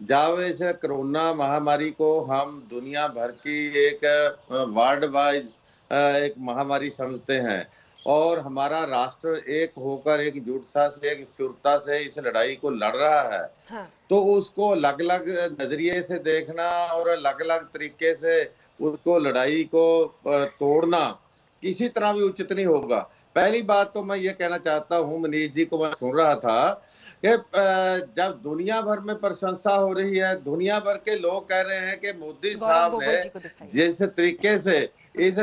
जब इस कोरोना महामारी को हम दुनिया भर की एक वर्ल्ड वाइड एक महामारी समझते हैं और हमारा राष्ट्र एक होकर एकजुटता से एक शुरता से इस लड़ाई को लड़ रहा है, हाँ। तो उसको अलग-अलग नज़रिए से देखना और अलग-अलग तरीके से उसको लड़ाई को तोड़ना किसी तरह भी उचित नहीं होगा। पहली बात तो मैं ये कहना चाहता हूँ, मनीष जी को मैं सुन रहा था कि जब दुनिया भर में प्रशंसा हो रही है, दुनिया भर के लोग कह रहे हैं कि मोदी गौरव साहब गोगोई ने जी को दिखाइए। जिस तरीके से इस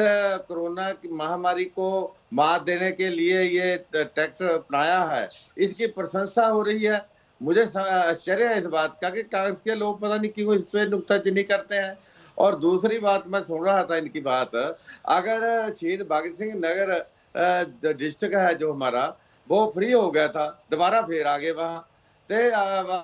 कोरोना की महामारी को मात देने के लिए ये टैक्ट अपनाया है, इसकी प्रशंसा हो रही है। मुझे आश्चर्य है इस बात का कि कांग्रेस के लोग पता नहीं क्यों इस पे नुक्ताचीनी करते हैं। और दूसरी बात मैं सुन रहा था इनकी बात, अगर शहीद भगत सिंह नगर डिस्ट्रिक्ट है जो हमारा, वो फ्री हो गया था, दोबारा फिर आ गए वहाँ। तो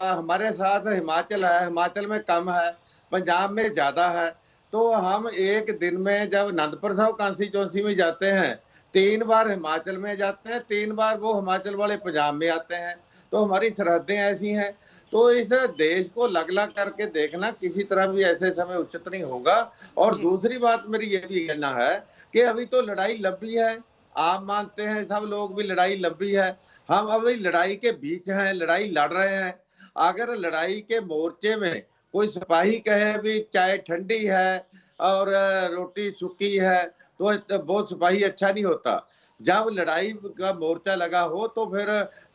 हमारे साथ हिमाचल है, हिमाचल में कम है, पंजाब में ज़्यादा है। तो हम एक दिन में जब आनंदपुर साहिब कॉन्स्टिट्यूंसी में जाते हैं, 3 बार हिमाचल में जाते हैं, 3 बार वो हिमाचल वाले पंजाब में आते हैं। तो हमारी सरहदें ऐसी हैं, तो इस देश को अलग-अलग करके देखना किसी तरह भी ऐसे समय उचित नहीं होगा। और जी। दूसरी बात मेरी ये भी कहना है कि अभी तो लड़ाई लंबी है, आप मानते हैं सब लोग भी लड़ाई लंबी है, हम अभी लड़ाई के बीच हैं, लड़ाई लड़ रहे हैं। अगर लड़ाई के मोर्चे में कोई सिपाही कहे भी चाय ठंडी है और रोटी सूखी है, तो वो सिपाही अच्छा नहीं होता। जब लड़ाई का मोर्चा लगा हो तो फिर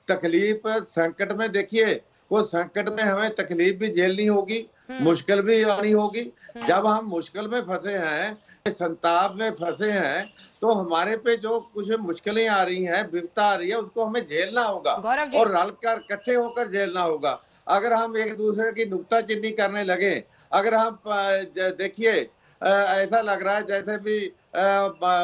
तकलीफ संकट में देखिए, वो संकट में हमें तकलीफ भी झेलनी होगी, हुँ, मुश्किल भी आनी होगी। हुँ। जब हम मुश्किल में फँसे हैं, संताप में फँसे हैं, तो हमारे पे जो कुछ मुश्किलें आ रही हैं, विपदा आ रही है, उसको हमें झेलना होगा गौरव जी। और रल कर इकट्ठे होकर झेलना होगा। अगर हम एक-दूसरे की नुक्ताचीनी करने लगे, अगर हम देखिए ऐसा लग रहा है जैसे भी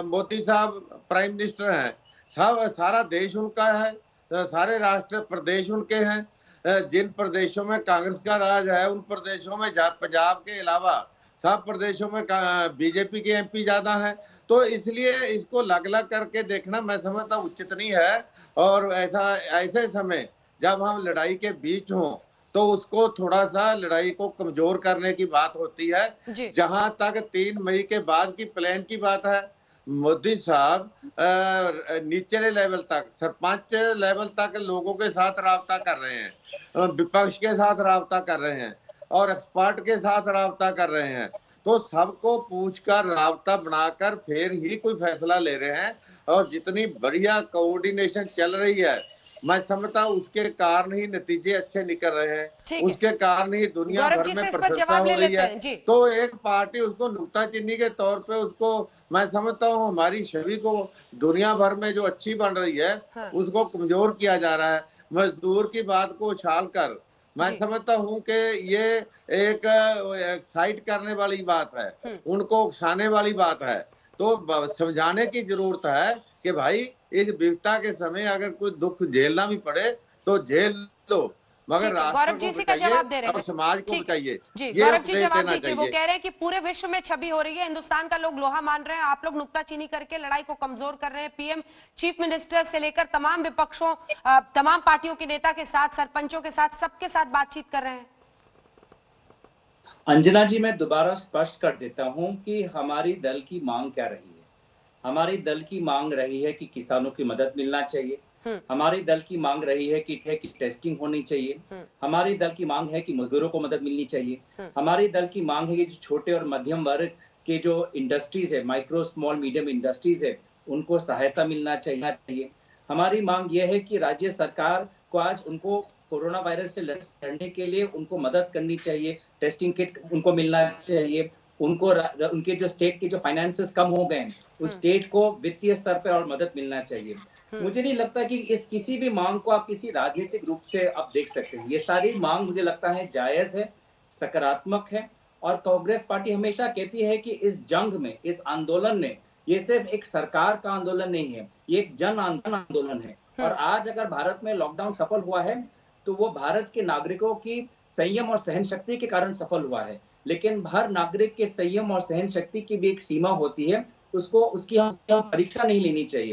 मोदी साहब प्राइम मिनिस्टर हैं, सब सारा देश उनका है, सारे राष्ट्र प्रदेश उनके हैं। जिन प्रदेशों में कांग्रेस का राज है, उन प्रदेशों में पंजाब के अलावा सब प्रदेशों में बीजेपी के एमपी ज़्यादा हैं। तो इसलिए इसको अलग-अलग करके देखना मैं समझता हूँ उचित नहीं है। और ऐसे समय जब हम लड़ाई के बीच हों, तो उसको थोड़ा-सा लड़ाई को कमज़ोर करने की बात होती है। जी। जहाँ तक 3 मई के बाद की प्लान की बात है, मोदी साहब निचले लेवल तक, सरपंच लेवल तक लोगों के साथ राब्ता कर रहे हैं, विपक्ष के साथ राब्ता कर रहे हैं और एक्सपर्ट के साथ राब्ता कर रहे हैं। तो सबको पूछकर राब्ता बनाकर फिर ही कोई फैसला ले रहे हैं और जितनी बढ़िया कोऑर्डिनेशन चल रही है, मैं समझता हूँ उसके कारण ही नतीजे अच्छे निकल रहे हैं, ठीक है। उसके कारण ही दुनिया गौरव भर जी में से इस पर प्रशंसा जवाब हो ले रही लेते है। हैं। जी। तो एक पार्टी उसको नुक्ताचीनी के तौर पे उसको मैं समझता हूँ हमारी छवि को दुनिया भर में जो अच्छी बन रही है, हाँ। उसको कमज़ोर किया जा रहा है। मज़दूर की बात को उछाल कर मैं जी। समझता हूँ कि ये एक एक्साइट करने वाली बात है, हुँ। उनको उकसाने वाली बात है। तो समझाने की जरूरत है कि भाई इस विपदा के समय अगर कोई दुख झेलना भी पड़े तो झेल लो, मगर ठीक है, राष्ट्र गौरव जी को इसी का बचाइए जवाब दे रहे और हैं। समाज को ठीक है। बचाइए, जी, ये गौरव जी उपदेश जवाब देना दीजिए। वो चाहिए। कह रहे हैं कि पूरे विश्व में छवि हो रही है, हिंदुस्तान का लोग लोहा मान रहे हैं, आप लोग नुक्ताचीनी करके लड़ाई को कमजोर कर रहे हैं। पीएम चीफ मिनिस्टर से लेकर तमाम विपक्षों, तमाम पार्टियों के नेता के साथ, सरपंचों के साथ, सबके साथ बातचीत कर रहे हैं। अंजना जी, मैं दोबारा स्पष्ट कर देता हूं कि हमारी दल की मांग क्या रही है। हमारी दल की मांग रही है कि किसानों की मदद मिलना चाहिए। हमारी दल की मांग रही है कि टेस्टिंग होनी चाहिए। हमारी दल की मांग है कि मजदूरों को मदद मिलनी चाहिए। हमारी दल की मांग है कि जो छोटे और मध्यम वर्ग के जो इंडस्ट्रीज है, माइक्रो स्मॉल मीडियम इंडस्ट्रीज है, उनको सहायता मिलना चाहिए। हमारी मांग यह है कि राज्य सरकार को आज उनको कोरोना वायरस से लड़ने के लिए उनको मदद करनी चाहिए, टेस्टिंग किट उनको मिलना चाहिए, उनको उनके जो स्टेट के जो फाइनेंसेस कम हो गए, उस स्टेट को वित्तीय स्तर पर और मदद मिलना चाहिए। मुझे नहीं लगता कि इस किसी भी मांग को आप किसी राजनीतिक रूप से आप देख सकते हैं। ये सारी मांग मुझे लगता है जायज है, सकारात्मक है और कांग्रेस पार्टी हमेशा कहती है कि इस जंग में, इस आंदोलन में, ये सिर्फ एक सरकार का आंदोलन नहीं है, ये एक जन आंदोलन है। और आज अगर भारत में लॉकडाउन सफल हुआ है तो वो भारत के नागरिकों की संयम और सहन शक्ति के कारण सफल हुआ है। लेकिन हर नागरिक के संयम और सहन शक्ति की भी एक सीमा होती है, उसकी हम परीक्षा नहीं लेनी चाहिए।